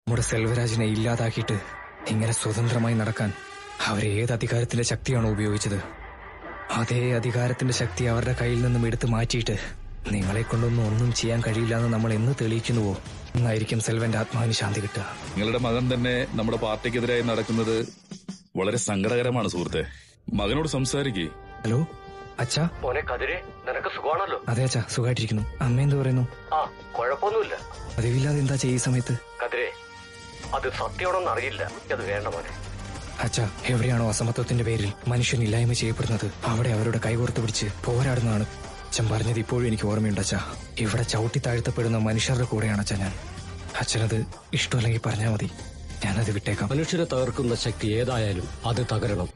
നമ്മുടെ സെൽവരാജിനെ ഇല്ലാതാക്കിയിട്ട് ഇങ്ങനെ സ്വതന്ത്രമായി നടക്കാൻ അവരേത് അധികാരത്തിന്റെ ശക്തിയാണോ ഉപയോഗിച്ചത്, അതേ അധികാരത്തിന്റെ ശക്തി അവരുടെ കയ്യിൽ നിന്നും എടുത്തു മാറ്റിയിട്ട് നിങ്ങളെ കൊണ്ടൊന്നും ഒന്നും ചെയ്യാൻ കഴിയില്ല എന്ന് നമ്മൾ എന്ന് തെളിയിക്കുന്നുവോ എന്നായിരിക്കും സെൽവന്റെ ആത്മാവിന് ശാന്തി കിട്ടുക. നിങ്ങളുടെ മകൻ തന്നെ നമ്മുടെ പാർട്ടിക്കെതിരായി നടക്കുന്നത് വളരെ സങ്കടകരമാണ് സുഹൃത്തെ. മകനോട് സംസാരിക്കേ. ഹലോ അച്ഛാ. മോനെ കതിരെ, നിനക്ക് സുഖമാണല്ലോ? അതെ അച്ഛാ, സുഖമായിട്ടിരിക്കുന്നു. അമ്മ എന്ത് പറയുന്നു? ആ, കുഴപ്പമൊന്നുമില്ല. പതിവില്ലാതെ എന്താ ഈ സമയത്ത്? കതിരെ, അത് സത്യമാണെന്ന് അറിയില്ല. അത് വേണ്ട മോനെ. അച്ഛാ, എവിടെയാണോ അസമത്വത്തിന്റെ പേരിൽ മനുഷ്യൻ ഇല്ലായ്മ ചെയ്യപ്പെടുന്നത് അവിടെ അവരുടെ കൈകോർത്ത് പിടിച്ച് പോരാടുന്നതാണ്. അച്ഛൻ പറഞ്ഞത് ഇപ്പോഴും എനിക്ക് ഓർമ്മയുണ്ട് അച്ഛാ. ഇവിടെ ചവിട്ടി താഴ്ത്തപ്പെടുന്ന മനുഷ്യരുടെ കൂടെയാണ് അച്ഛൻ ഞാൻ. അച്ഛനത് ഇഷ്ടമല്ലെങ്കിൽ പറഞ്ഞാൽ മതി, ഞാനത് വിട്ടേക്കാം. മനുഷ്യരെ തകർക്കുന്ന ശക്തി ഏതായാലും അത് തകരണം.